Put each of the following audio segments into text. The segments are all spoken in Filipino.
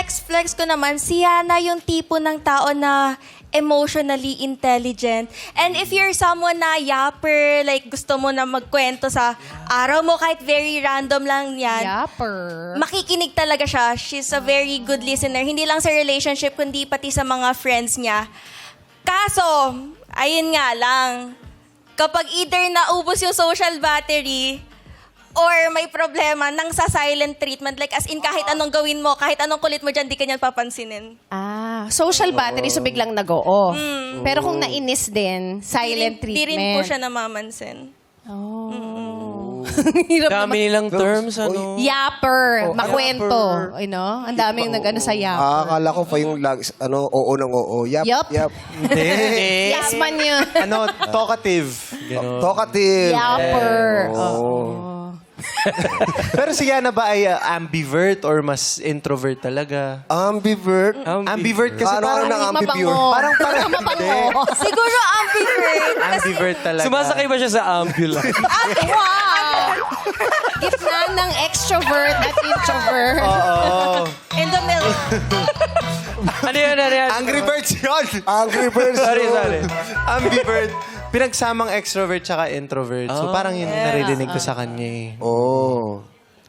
flex ko naman, si Yana yung tipo ng tao na emotionally intelligent. And if you're someone na yapper, like gusto mo na magkwento sa araw mo, kahit very random lang yan, Yapper. makikinig talaga siya. She's a very good listener. Hindi lang sa relationship, kundi pati sa mga friends niya. Kaso, ayun nga lang, kapag either naubos yung social battery, or may problema nang sa silent treatment. Like as in kahit anong gawin mo, kahit anong kulit mo dyan, di ka niyan papansinin. Social battery, so biglang nag-o-off. Pero kung nainis din, silent treatment. Di rin po siya namamansin. Hirap Dami nilang terms, ano? Yapper, makwento. yapper. You know? Ang daming nag-ano sa yapper. Akala ko pa yung oo ng oo. Yap, Yup. yap. Hindi. Yes man yun. Talkative. Ganon. Talkative. Yapper. Oo. Pero si Yana ba ay ambivert or mas introvert talaga? Ambivert. Ambivert kasi Ano parang ng ambivert? Parang mabango. Siguro ambivert. ambivert talaga. Sumasakay ba siya sa ambulance? Wow! Gitna ng extrovert at introvert. Oo. In the middle. Ano yun? Angry Birds yun! Angry Birds. Sorry. Ambivert. Pinagsamang extrovert tsaka introvert. So parang yun naririnig ko sa kanya eh. Oh.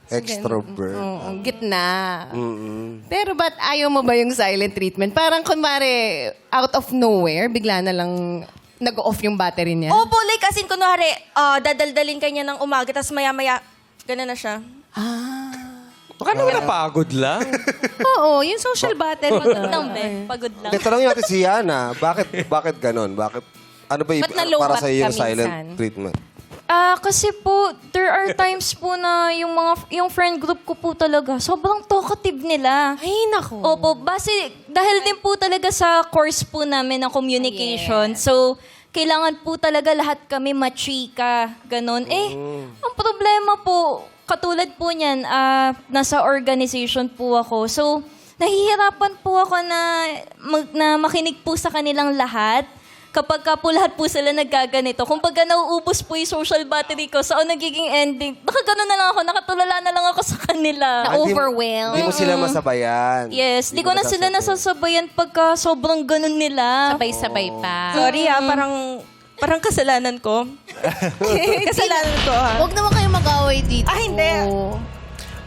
Extrovert. Gitna. Pero ba't ayaw mo ba yung silent treatment? Parang kunwari, out of nowhere, bigla na lang nag-off yung battery niya. Opo, like as in kunwari, dadaldalin ka niya ng umaga, tapos maya-maya, gano'n na siya. Baka naman napagod lang. Oo, yung social battery. Pagod lang, be. Pagod lang. Tanongin natin si Yana, bakit ganon? Ano ba Ba't nalobat para sa iyo yung ka silent minsan? treatment? Kasi po, there are times po na yung friend group ko po talaga, sobrang talkative nila. Ay, naku. Opo, dahil din po talaga sa course po namin ng communication. So, kailangan po talaga lahat kami machika, ganun. Ang problema po, katulad po niyan, nasa organization po ako. So, nahihirapan po ako na makinig po sa kanilang lahat. Kapag ka po lahat po sila nagkaganito, kung pagka nauubos po yung social battery ko, saan nagiging ending? Baka gano'n na lang ako, nakatulala na lang ako sa kanila. Na-overwhelm. Hindi mo sila masabayan. Yes, di ko na sila nasasabayan pagka sobrang ganun nila. Sabay-sabay pa. Sorry parang kasalanan ko. Kasalanan ko, ha? Huwag naman kayo mag-away dito. Hindi.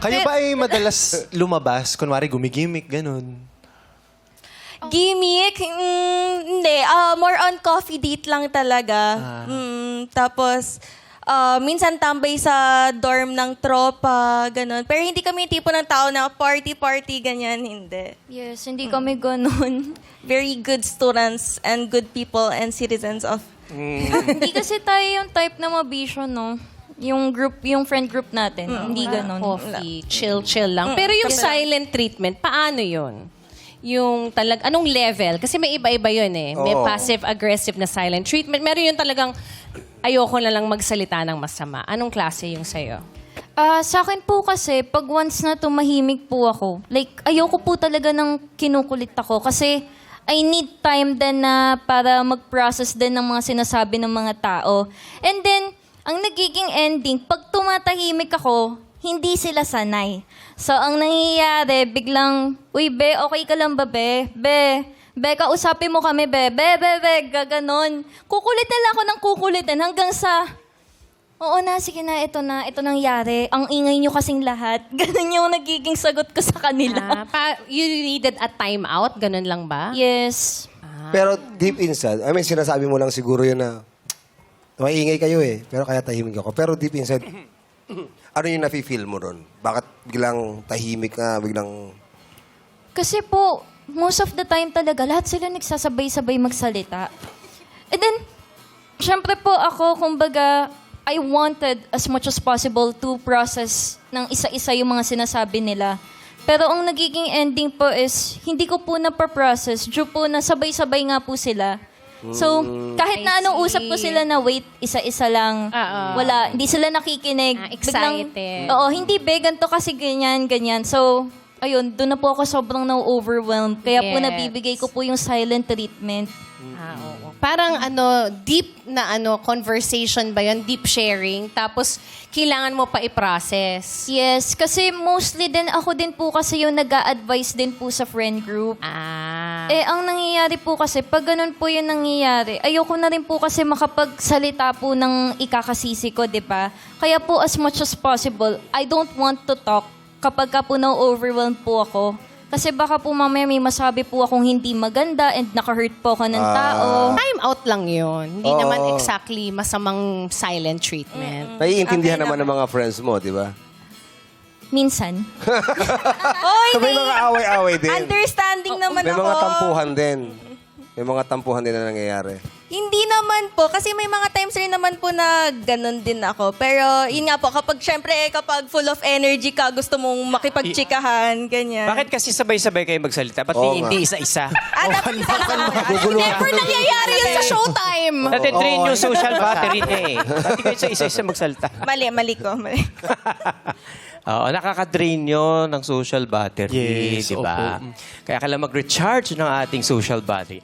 Kayo ba ay madalas lumabas? Kunwari gumigimik, ganun. Gimmick? Hindi. More on coffee date lang talaga. Tapos, minsan tambay sa dorm ng tropa, ganun. Pero hindi kami yung tipo ng tao na party-party, ganyan. Hindi. Yes, hindi kami ganun. Very good students and good people and citizens of... Hindi kasi tayo yung type na mabisyo, no? Yung friend group natin, hindi ganun. Coffee, chill lang. Pero yung silent treatment, paano yun? Yung anong level? Kasi may iba-iba yun eh. May Oo. passive-aggressive na silent treatment. Meron yung talagang ayoko na lang magsalita ng masama. Anong klase yung sa'yo? Sa akin po kasi, pag once na tumahimik po ako, like, ayoko po talaga ng kinukulit ako kasi I need time din na para mag-process din ng mga sinasabi ng mga tao. And then, ang nagiging ending, pag tumatahimik ako, hindi sila sanay. So, ang nangyayari, biglang, uy, be, okay ka lang ba, be? Be, kausapin mo kami, be, gaganon. Kukulitin lang ako ng kukulitin hanggang sa, oo na, sige na, ito nangyari. Ang ingay nyo kasing lahat. Ganon yung nagiging sagot ko sa kanila. You needed a time out? Ganun lang ba? Yes. Pero deep inside, sinasabi mo lang siguro yun na maingay kayo eh, pero kaya tahimik ako. Pero deep inside, ano yung nafe-feel mo ron? Bakit biglang tahimik na, biglang... Kasi po, most of the time talaga, lahat sila nagsasabay-sabay magsalita. And then, syempre po ako, kumbaga, I wanted as much as possible to process ng isa-isa yung mga sinasabi nila. Pero ang nagiging ending po is, hindi ko po na-process due po na sabay-sabay nga po sila. So, kahit na anong usap ko sila na wait, isa-isa lang, wala, hindi sila nakikinig. Excited. Oo, hindi be, ganito kasi ganyan. So, ayun, doon na po ako sobrang na-overwhelmed. Kaya po Yes. nabibigay ko po yung silent treatment. Oo. Parang deep na conversation ba yun? Deep sharing. Tapos, kailangan mo pa i-process. Yes, kasi mostly din ako din po kasi yung nag-a-advise din po sa friend group. Eh, ang nangyayari po kasi, pag ganun po yung nangyayari, ayoko na rin po kasi makapagsalita po ng ikakasisi ko, di ba? Kaya po, as much as possible, I don't want to talk kapag ka po na-overwhelmed po ako. Kasi baka po mamaya may masabi po akong hindi maganda and naka-hurt po ako ng tao. Time out lang yun. Hindi Oo. naman exactly masamang silent treatment. Naiintindihan Okay naman ng mga friends mo, di ba? Minsan. Oy, So may mga away-away din. understanding naman May ako. mga tampuhan din. May mga tampuhan din na nangyayari. Hindi naman po. Kasi may mga times rin naman po na ganun din ako. Pero yun nga po, kapag full of energy ka, gusto mong makipagchikahan, ganyan. Bakit kasi sabay-sabay kayo magsalita? Ba't Oo hindi isa-isa? Dapat isa lang. Guguluhan. Never nangyayari yun sa showtime! Natitrain yung social battery niya eh. Ba't kayo sa isa-isa magsalita? Mali ko. Mali. Oo, nakaka-drain yun ng social battery, Yes, di ba? opo. Kaya kailangan mag-recharge ng ating social battery.